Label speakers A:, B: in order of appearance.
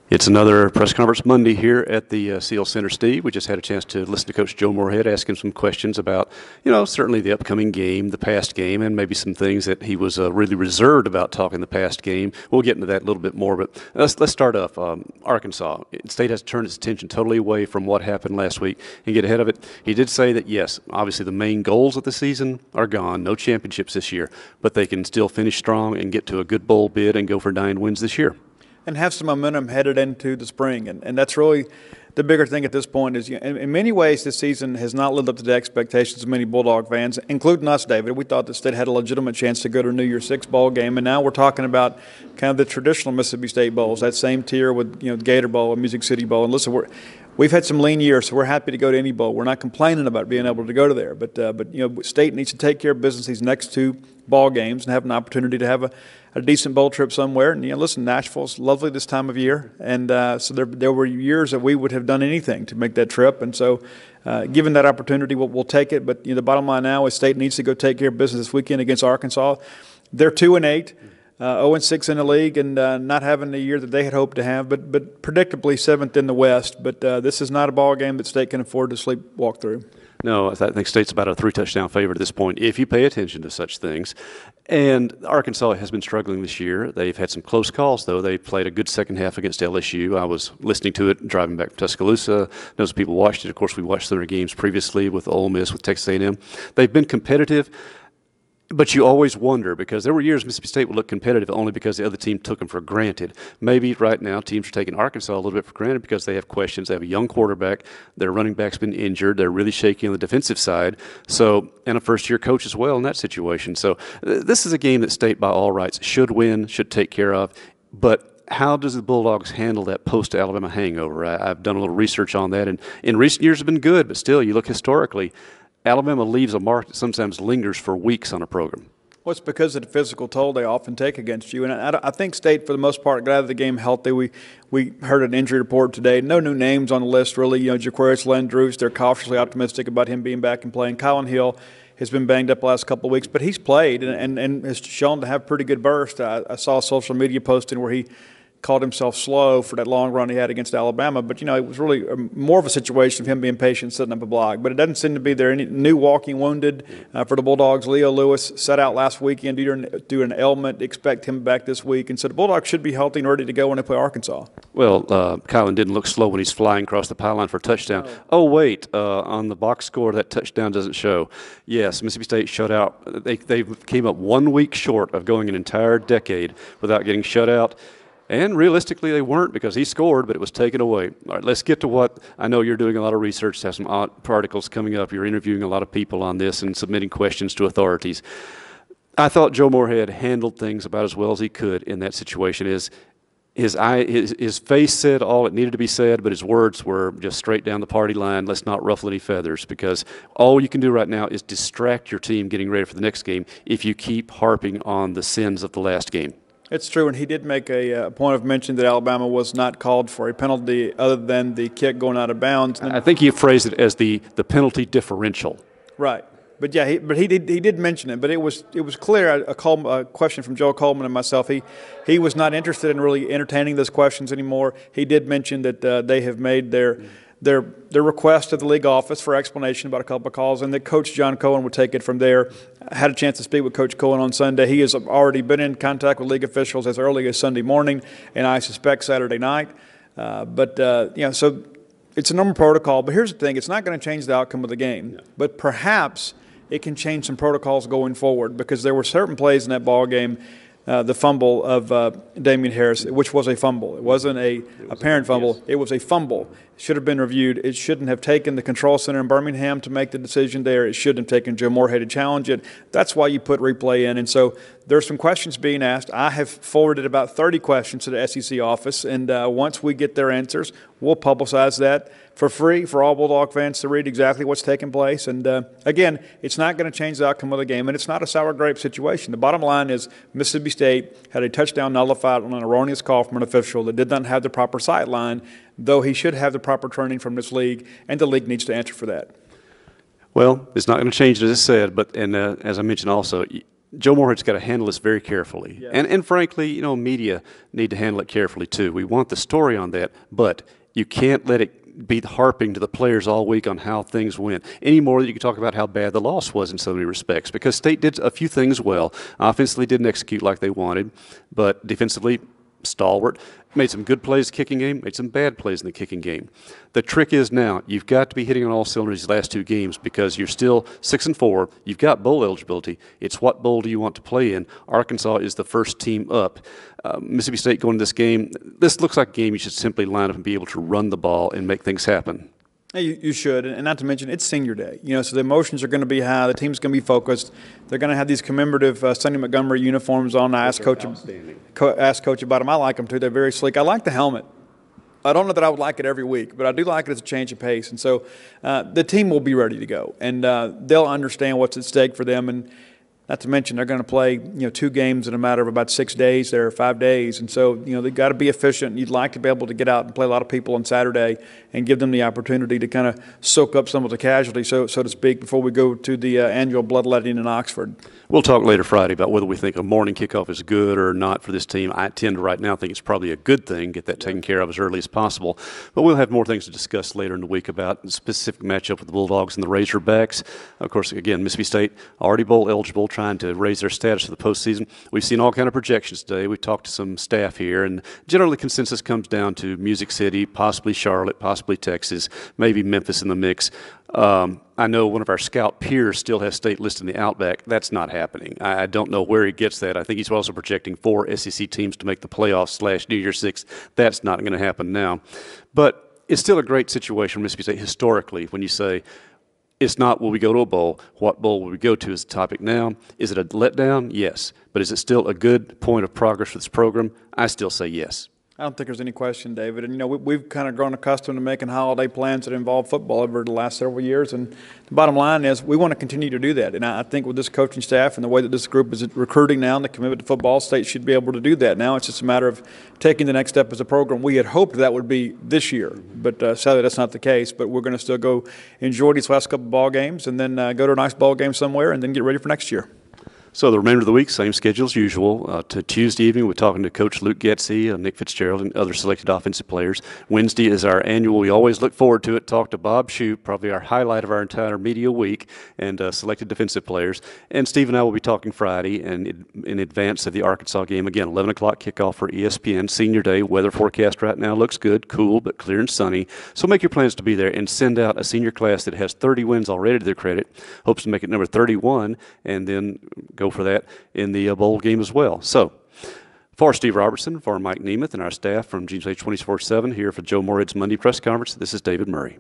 A: It's another press conference Monday here at the Seal Center, Steve. We just had a chance to listen to Coach Joe Moorhead ask him some questions about, certainly the upcoming game, the past game, and maybe some things that he was really reserved about talking the past game. We'll get into that a little bit more, but let's start off. Arkansas. State has turned its attention totally away from what happened last week and get ahead of it. He did say that, yes, obviously the main goals of the season are gone, no championships this year, but they can still finish strong and get to a good bowl bid and go for 9 wins this year.
B: And have some momentum headed into the spring. And that's really the bigger thing at this point is, in many ways, this season has not lived up to the expectations of many Bulldog fans, including us, David. We thought the State had a legitimate chance to go to a New Year's Six bowl game, and now we're talking about kind of the traditional Mississippi State bowls, that same tier with Gator Bowl and Music City Bowl. And listen, we've had some lean years, so we're happy to go to any bowl. We're not complaining about being able to go to there, but State needs to take care of business these next 2 ball games and have an opportunity to have a decent bowl trip somewhere. And listen, Nashville's lovely this time of year, and so there were years that we would have done anything to make that trip. And so, given that opportunity, we'll take it. But the bottom line now is State needs to go take care of business this weekend against Arkansas. They're 2-8. 0-6 in the league, and not having the year that they had hoped to have, but predictably 7th in the West. But this is not a ball game that State can afford to sleepwalk through.
A: No, I think State's about a 3-touchdown favorite at this point, if you pay attention to such things. And Arkansas has been struggling this year. They've had some close calls, though. They played a good second half against LSU. I was listening to it driving back from Tuscaloosa. Those people watched it. Of course, we watched their games previously with Ole Miss, with Texas A&M. They've been competitive. But you always wonder, because there were years Mississippi State would look competitive only because the other team took them for granted. Maybe right now teams are taking Arkansas a little bit for granted because they have questions. They have a young quarterback. Their running back's been injured. They're really shaky on the defensive side. So, and a first-year coach as well in that situation. So this is a game that State, by all rights, should win, should take care of. But how does the Bulldogs handle that post-Alabama hangover? I've done a little research on that, and in recent years have been good, but still, you look historically, Alabama leaves a mark that sometimes lingers for weeks on a program.
B: Well, it's because of the physical toll they often take against you. And I think State, for the most part, got out of the game healthy. We heard an injury report today. No new names on the list, really. Jaquarius Landrews, they're cautiously optimistic about him being back and playing. Colin Hill has been banged up the last couple of weeks, but he's played and has shown to have pretty good burst. I saw a social media posting where he called himself slow for that long run he had against Alabama. But, it was really more of a situation of him being patient, setting up a block. But it doesn't seem to be there. Any new walking wounded for the Bulldogs. Leo Lewis set out last weekend due to an ailment. Expect him back this week. And so the Bulldogs should be healthy and ready to go when they play Arkansas.
A: Well, Kylan didn't look slow when he's flying across the pylon for a touchdown. Oh, wait, on the box score, that touchdown doesn't show. Yes, Mississippi State shut out. They came up 1 week short of going an entire decade without getting shut out. And realistically, they weren't because he scored, but it was taken away. All right, let's get to what I know you're doing a lot of research, have some articles coming up. You're interviewing a lot of people on this and submitting questions to authorities. I thought Joe Moorhead handled things about as well as he could in that situation. His face said all it needed to be said, but his words were just straight down the party line. Let's not ruffle any feathers, because all you can do right now is distract your team getting ready for the next game if you keep harping on the sins of the last game.
B: It's true, and he did make a point of mention that Alabama was not called for a penalty other than the kick going out of bounds.
A: I think he phrased it as the penalty differential.
B: Right. But yeah, he did mention it. But it was clear. A question from Joe Coleman and myself. He was not interested in really entertaining those questions anymore. He did mention that they have made their request to the league office for explanation about a couple of calls, and that Coach John Cohen would take it from there. I had a chance to speak with Coach Cohen on Sunday. He has already been in contact with league officials as early as Sunday morning, and I suspect Saturday night. So it's a normal protocol. But here's the thing: it's not going to change the outcome of the game. No. But perhaps it can change some protocols going forward, because there were certain plays in that ball game. The fumble of Damian Harris, which was a fumble. It wasn't a apparent fumble. Yes. It was a fumble. It should have been reviewed. It shouldn't have taken the control center in Birmingham to make the decision there. It shouldn't have taken Joe Moorhead to challenge it. That's why you put replay in. And so there's some questions being asked. I have forwarded about 30 questions to the SEC office, and once we get their answers, we'll publicize that for free for all Bulldog fans to read exactly what's taking place. And, again, it's not going to change the outcome of the game, and it's not a sour grape situation. The bottom line is Mississippi State had a touchdown nullified on an erroneous call from an official that did not have the proper sight line, though he should have the proper training from this league, and the league needs to answer for that.
A: Well, it's not going to change, as I said, but as I mentioned also, Joe Moorhead's got to handle this very carefully.
B: Yeah.
A: And frankly, media need to handle it carefully too. We want the story on that, but you can't let it be harping to the players all week on how things went any more than you can talk about how bad the loss was in so many respects, because State did a few things well. Offensively didn't execute like they wanted, but defensively stalwart, made some good plays in the kicking game, made some bad plays in the kicking game. The trick is now you've got to be hitting on all cylinders these last two games because you're still 6-4. You've got bowl eligibility. It's what bowl do you want to play in? Arkansas is the first team up. Mississippi State going to this game, this looks like a game you should simply line up and be able to run the ball and make things happen.
B: You should, and not to mention it's senior day. So the emotions are going to be high. The team's going to be focused. They're going to have these commemorative Sonny Montgomery uniforms on. I asked Coach about them. I like them too. They're very sleek. I like the helmet. I don't know that I would like it every week, but I do like it as a change of pace. And so the team will be ready to go, and they'll understand what's at stake for them. And not to mention they're going to play, 2 games in a matter of about 6 days there, 5 days. And so, they've got to be efficient. You'd like to be able to get out and play a lot of people on Saturday and give them the opportunity to kind of soak up some of the casualties, so to speak, before we go to the annual bloodletting in Oxford.
A: We'll talk later Friday about whether we think a morning kickoff is good or not for this team. I tend to right now think it's probably a good thing, get that taken care of as early as possible. But we'll have more things to discuss later in the week about the specific matchup with the Bulldogs and the Razorbacks. Of course, again, Mississippi State already bowl eligible, trying to raise their status for the postseason. We've seen all kind of projections today. We've talked to some staff here, and generally consensus comes down to Music City, possibly Charlotte, possibly Texas, maybe Memphis in the mix. I know one of our scout peers still has State listed in the Outback. That's not happening. I don't know where he gets that. I think he's also projecting 4 SEC teams to make the playoffs / New Year's Six. That's not going to happen now. But it's still a great situation for Mississippi State historically when you say, it's not will we go to a bowl. What bowl will we go to is the topic now. Is it a letdown? Yes. But is it still a good point of progress for this program? I still say yes.
B: I don't think there's any question, David. And, we've kind of grown accustomed to making holiday plans that involve football over the last several years. And the bottom line is we want to continue to do that. And I think with this coaching staff and the way that this group is recruiting now and the commitment to football, State should be able to do that. Now it's just a matter of taking the next step as a program. We had hoped that would be this year, but sadly that's not the case. But we're going to still go enjoy these last couple of ball games and then go to a nice ball game somewhere and then get ready for next year.
A: So the remainder of the week, same schedule as usual. To Tuesday evening, we're talking to Coach Luke Getsy, Nick Fitzgerald, and other selected offensive players. Wednesday is our annual. We always look forward to it. Talk to Bob Shoup, probably our highlight of our entire media week, and selected defensive players. And Steve and I will be talking Friday and in advance of the Arkansas game. Again, 11 o'clock kickoff for ESPN. Senior Day. Weather forecast right now looks good, cool, but clear and sunny. So make your plans to be there and send out a senior class that has 30 wins already to their credit. Hopes to make it number 31, and then go for that in the bowl game as well. So, for Steve Robertson, for Mike Nemeth, and our staff from GMH 24/7 here for Joe Moorhead's Monday press conference, this is David Murray.